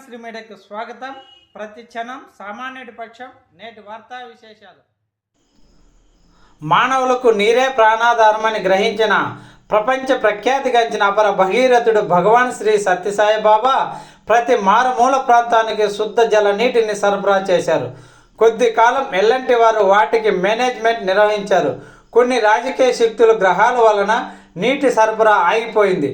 భగవాన్ శ్రీ మీడియాకు స్వాగతం. ప్రతి క్షణం సామాన్యుడి పక్షం. నేటి వార్తా విశేషాలు. మానవులకు నీరే ప్రాణాధారమని గ్రహించిన ప్రపంచ ప్రఖ్యాతిగాంచిన అపర భగీరథుడు భగవాన్ శ్రీ సత్యసాయి బాబా ప్రతి మారుమూల ప్రాంతానికి శుద్ధ జల నీటిని సరఫరా చేశారు. కొద్ది కాలం ఎల్లంటి వారు వాటికి మేనేజ్మెంట్ నిర్వహించారు. కొన్ని రాజకీయ శక్తుల గ్రహాల వలన నీటి సరఫరా ఆగిపోయింది,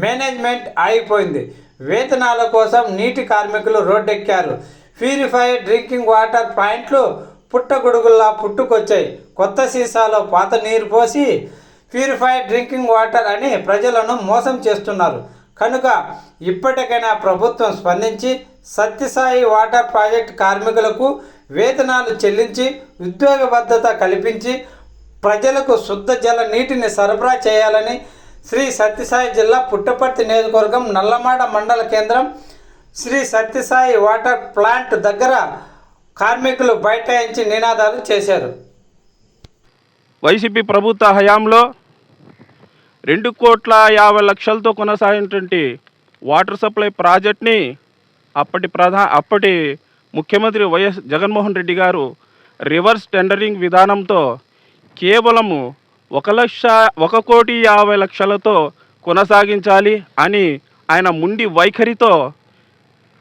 మేనేజ్మెంట్ ఆగిపోయింది. వేతనాల కోసం నీటి కార్మికులు రోడ్డెక్కారు. ప్యూరిఫైడ్ డ్రింకింగ్ వాటర్ పాయింట్లు పుట్టగొడుగుల్లా పుట్టుకొచ్చాయి. కొత్త సీసాలో పాత నీరు పోసి ప్యూరిఫైడ్ డ్రింకింగ్ వాటర్ అని ప్రజలను మోసం చేస్తున్నారు. కనుక ఇప్పటికైనా ప్రభుత్వం స్పందించి సత్యసాయి వాటర్ ప్రాజెక్ట్ కార్మికులకు వేతనాలు చెల్లించి ఉద్యోగ భద్రత కల్పించి ప్రజలకు శుద్ధ జల నీటిని సరఫరా చేయాలని శ్రీ సత్యసాయి జిల్లా పుట్టపర్తి నియోజకవర్గం నల్లమాడ మండల కేంద్రం శ్రీ సత్యసాయి వాటర్ ప్లాంట్ దగ్గర కార్మికులు బైఠాయించి నినాదాలు చేశారు. వైసీపీ ప్రభుత్వ హయాంలో 2,50,00,000తో కొనసాగినటువంటి వాటర్ సప్లై ప్రాజెక్ట్ని అప్పటి ముఖ్యమంత్రి వైఎస్ జగన్మోహన్ రెడ్డి గారు రివర్స్ టెండరింగ్ విధానంతో కేవలము 1,50,00,000తో కొనసాగించాలి అని ఆయన ముండి వైఖరితో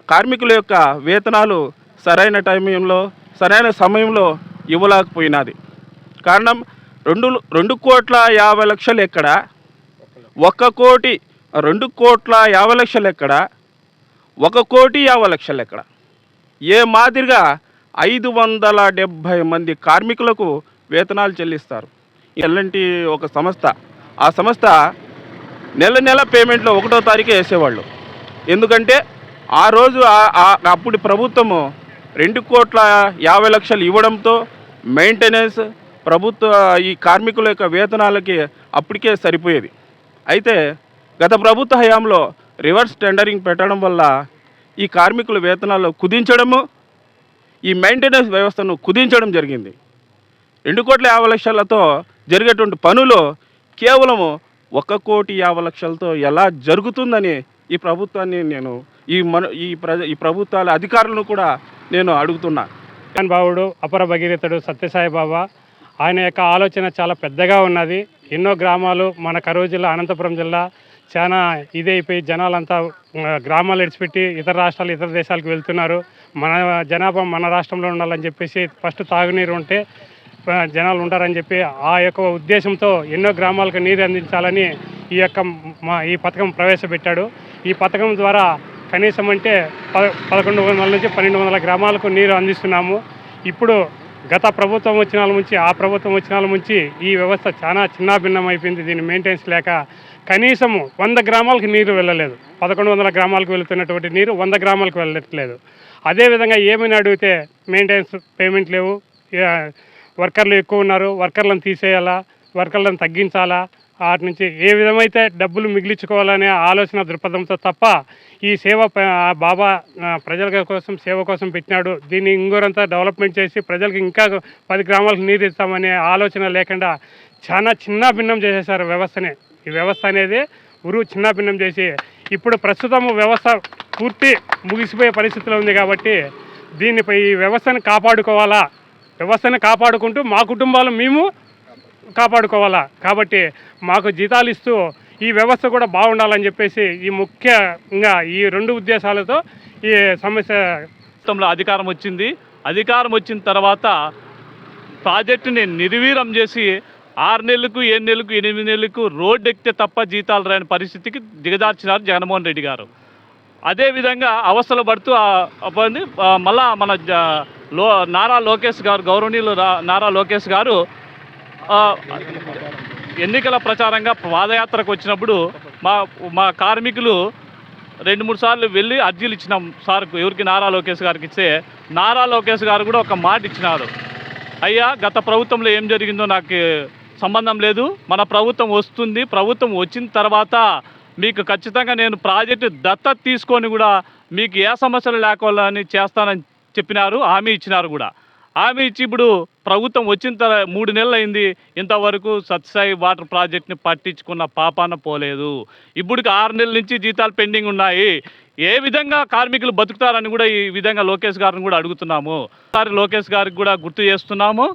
కార్మికుల యొక్క వేతనాలు సరైన సమయంలో ఇవ్వలేకపోయినది. కారణం 2,50,00,000 ఎక్కడ, 2,50,00,000 ఎక్కడ, 1,50,00,000 ఎక్కడ? ఏ మాదిరిగా 570 మంది కార్మికులకు వేతనాలు చెల్లిస్తారు. ఎల్లంటి ఒక సంస్థ, ఆ సంస్థ నెల పేమెంట్లో 1వ తారీఖే వేసేవాళ్ళు. ఎందుకంటే ఆ రోజు అప్పుడు ప్రభుత్వము 2,50,00,000 ఇవ్వడంతో మెయింటెనెన్స్ ప్రభుత్వ ఈ కార్మికుల యొక్క వేతనాలకి అప్పటికే సరిపోయేది. అయితే గత ప్రభుత్వ హయాంలో రివర్స్ టెండరింగ్ పెట్టడం వల్ల ఈ కార్మికుల వేతనాలు కుదించడము, ఈ మెయింటెనెన్స్ వ్యవస్థను కుదించడం జరిగింది. 2,50,00,000తో జరిగేటువంటి పనులు కేవలము 1,50,00,000తో ఎలా జరుగుతుందని ఈ ప్రభుత్వాన్ని నేను ఈ ప్రభుత్వాల అధికారులను కూడా నేను అడుగుతున్నా. భావుడు అపర భగీరథుడు సత్యసాయి బాబా, ఆయన యొక్క ఆలోచన చాలా పెద్దగా ఉన్నది. ఎన్నో గ్రామాలు మన కరూరు జిల్లా, అనంతపురం జిల్లా చాలా ఇదైపోయి జనాలంతా గ్రామాలు విడిచిపెట్టి ఇతర రాష్ట్రాలు, ఇతర దేశాలకు వెళ్తున్నారు. మన జనాభా మన రాష్ట్రంలో ఉండాలని చెప్పేసి ఫస్ట్ తాగునీరు ఉంటే జనాలు ఉంటారని చెప్పి ఆ యొక్క ఉద్దేశంతో ఎన్నో గ్రామాలకు నీరు అందించాలని ఈ పథకం ప్రవేశపెట్టాడు. ఈ పథకం ద్వారా కనీసం అంటే 1,100 నుంచి 1,200 గ్రామాలకు నీరు అందిస్తున్నాము. ఇప్పుడు గత ప్రభుత్వం వచ్చిన నుంచి ఆ ప్రభుత్వం వచ్చిన నుంచి ఈ వ్యవస్థ చాలా చిన్నాభిన్నం అయిపోయింది. దీన్ని మెయింటెనెన్స్ లేక కనీసము 100 గ్రామాలకు నీరు వెళ్ళలేదు. 1,100 గ్రామాలకు వెళుతున్నటువంటి నీరు 100 గ్రామాలకు వెళ్ళట్లేదు. అదేవిధంగా ఏమైనా అడిగితే మెయింటెనెన్స్ పేమెంట్ లేవు, వర్కర్లు ఎక్కువ ఉన్నారు, వర్కర్లను తీసేయాలా, వర్కర్లను తగ్గించాలా, వాటి నుంచి ఏ విధమైతే డబ్బులు మిగిలించుకోవాలనే ఆలోచన దృక్పథంతో తప్ప ఈ సేవ బాబా ప్రజల కోసం సేవ కోసం పెట్టినాడు. దీన్ని ఇంకోరంతా డెవలప్మెంట్ చేసి ప్రజలకు ఇంకా 10 గ్రామాలకు నీరు ఇస్తామనే ఆలోచన లేకుండా చాలా చిన్న భిన్నం చేసేసారు వ్యవస్థని. ఈ వ్యవస్థ అనేది చిన్న భిన్నం చేసి ఇప్పుడు ప్రస్తుతం వ్యవస్థ పూర్తి ముగిసిపోయే పరిస్థితిలో ఉంది. కాబట్టి దీనిపై ఈ వ్యవస్థను కాపాడుకోవాలా, వ్యవస్థను కాపాడుకుంటూ మా కుటుంబాలు మేము కాపాడుకోవాలా. కాబట్టి మాకు జీతాలు ఇస్తూ ఈ వ్యవస్థ కూడా బాగుండాలని చెప్పేసి ఈ ముఖ్యంగా ఈ 2 ఉద్దేశాలతో ఈ సమస్య అధికారం వచ్చింది. అధికారం వచ్చిన తర్వాత ప్రాజెక్టుని నిర్వీర్యం చేసి 6 నెలలకు, 7 నెలలకు, 8 నెలలకు రోడ్డు ఎక్కితే తప్ప జీతాలు రాని పరిస్థితికి దిగజార్చినారు జగన్మోహన్ రెడ్డి గారు. అదేవిధంగా అవస్థలు పడుతూ మళ్ళా మన నారా లోకేష్ గారు, గౌరవనీయులు నారా లోకేష్ గారు ఎన్నికల ప్రచారంగా పాదయాత్రకు వచ్చినప్పుడు మా కార్మికులు 2-3 సార్లు వెళ్ళి అర్జీలు ఇచ్చినాం సార్కు, ఎవరికి, నారా లోకేష్ గారికి ఇస్తే నారా లోకేష్ గారు కూడా ఒక మాట ఇచ్చినారు. అయ్యా, గత ప్రభుత్వంలో ఏం జరిగిందో నాకు సంబంధం లేదు, మన ప్రభుత్వం వస్తుంది, ప్రభుత్వం వచ్చిన తర్వాత మీకు ఖచ్చితంగా నేను ప్రాజెక్టు దత్తత తీసుకొని కూడా మీకు ఏ సమస్యలు లేకోవాలని చేస్తానని చెప్పినారు, హామీ ఇచ్చినారు కూడా. హామీ ఇచ్చి ఇప్పుడు ప్రభుత్వం వచ్చిన 3 నెలలు అయింది, ఇంతవరకు సత్యసాయి వాటర్ ప్రాజెక్ట్ని పట్టించుకున్న పాపాన పోలేదు. ఇప్పటికి 6 నెలల నుంచి జీతాలు పెండింగ్ ఉన్నాయి. ఏ విధంగా కార్మికులు బతుకుతారని కూడా ఈ విధంగా లోకేష్ గారిని కూడా అడుగుతున్నాము. సార్ లోకేష్ గారికి కూడా గుర్తు చేస్తున్నాము,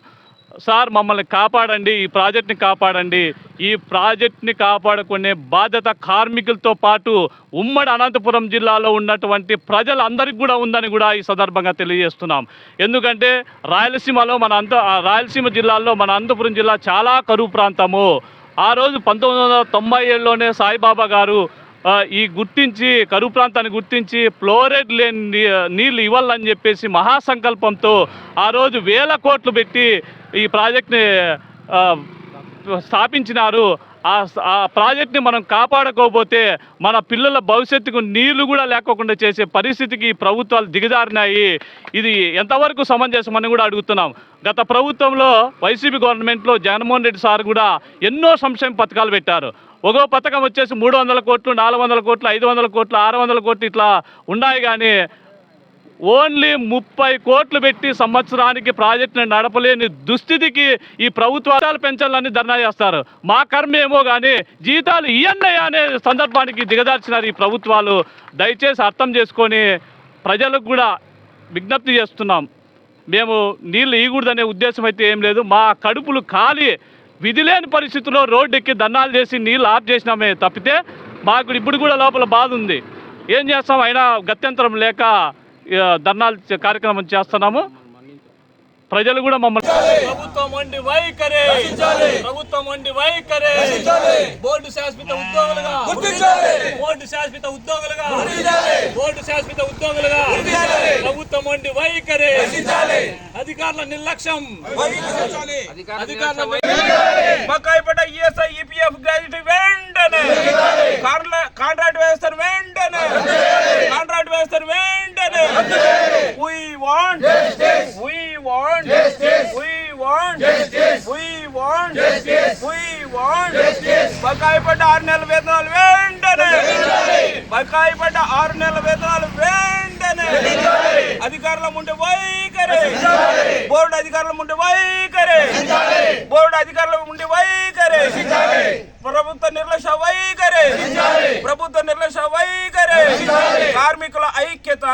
సార్ మమ్మల్ని కాపాడండి, ఈ ప్రాజెక్ట్ని కాపాడండి. ఈ ప్రాజెక్ట్ని కాపాడుకునే బాధ్యత కార్మికులతో పాటు ఉమ్మడి అనంతపురం జిల్లాలో ఉన్నటువంటి ప్రజలందరికీ కూడా ఉందని కూడా ఈ సందర్భంగా తెలియజేస్తున్నాం. ఎందుకంటే రాయలసీమ జిల్లాలో మన అనంతపురం జిల్లా చాలా కరువు ప్రాంతము. ఆ రోజు 1997లోనే సాయిబాబా గారు గుర్తించి కరువు ప్రాంతాన్ని గుర్తించి ఫ్లోరైడ్ లేని నీళ్ళు ఇవ్వాలని చెప్పేసి మహాసంకల్పంతో ఆ రోజు 1000 కోట్లు పెట్టి ఈ ప్రాజెక్ట్ని స్థాపించినారు. ఆ ప్రాజెక్ట్ని మనం కాపాడుకోకపోతే మన పిల్లల భవిష్యత్తుకు నీళ్లు కూడా లేకోకుండా చేసే పరిస్థితికి ప్రభుత్వాలు దిగజారినాయి. ఇది ఎంతవరకు సమంజసమని కూడా అడుగుతున్నాం. గత ప్రభుత్వంలో వైసీపీ గవర్నమెంట్లో జగన్మోహన్ రెడ్డి సార్ కూడా ఎన్నో సంక్షేమ పథకాలు పెట్టారు. ఒక్కో పథకం వచ్చేసి 300 కోట్లు, 400 కోట్లు, 500 కోట్లు, 600 కోట్లు ఇట్లా ఉన్నాయి. కానీ ఓన్లీ 30 కోట్లు పెట్టి సంవత్సరానికి ప్రాజెక్టుని నడపలేని దుస్థితికి ఈ ప్రభుత్వాలు పెన్షన్లన్నీ ధర్నా చేస్తారు. మా కర్మ ఏమో కానీ జీతాలు ఇయ్యన్నయ్య అనే సందర్భానికి దిగజార్చినారు ఈ ప్రభుత్వాలు. దయచేసి అర్థం చేసుకొని ప్రజలకు కూడా విజ్ఞప్తి చేస్తున్నాం. మేము నీళ్ళు ఇవ్వకూడదనే ఉద్దేశం అయితే ఏం లేదు. మా కడుపులు ఖాళీ విధిలేని పరిస్థితుల్లో రోడ్డు ఎక్కి ధర్నాలు చేసి నీళ్ళు ఆఫ్ చేసినామే తప్పితే మాకు ఇప్పుడు కూడా లోపల బాధ ఉంది. ఏం చేస్తాం, అయినా గత్యంతరం లేక ధర్నాలు కార్యక్రమం చేస్తున్నాము. ప్రజలు కూడా మమ్మల్ని ప్రభుత్వం వండి వైఖరి, ప్రభుత్వం వండి వైఖరి, బోర్డు శాశ్వత ఉద్యోగులుగా, బోర్డు శాశ్వత ఉద్యోగులుగా, బోర్డు శాశ్వత ఉద్యోగులుగా ప్రభుత్వం వండి వైఖరి, అధికారుల నిర్లక్ష్యం, అధికారుల బకాయిపడ్డ ఈఎస్ఐ ఈపీఎఫ్ గ్రాడ్యుయేట్ వెంటనే, కాంట్రాక్ట్ వ్యవస్థను వెంటనే, కాంట్రాక్ట్ వ్యవస్థను వెంటనే. We want justice. We want justice. We want justice. We want justice. We want justice. బకాయిపడ్డ 6 నెలల వేతనాలు వెంటనే, బకాయిపడ్డ 6 నెలల వేతనాలు వెంటనే. అధికారుల ముందు వైఖరి, బోర్డు అధికారుల ముందు వైఖరి, బోర్డు అధికారుల ముందు వైఖరి, ప్రభుత్వ నిర్లక్ష్య వైఖరి, ప్రభుత్వ నిర్లక్ష్య వైఖరి, కార్మికుల ఐక్యత.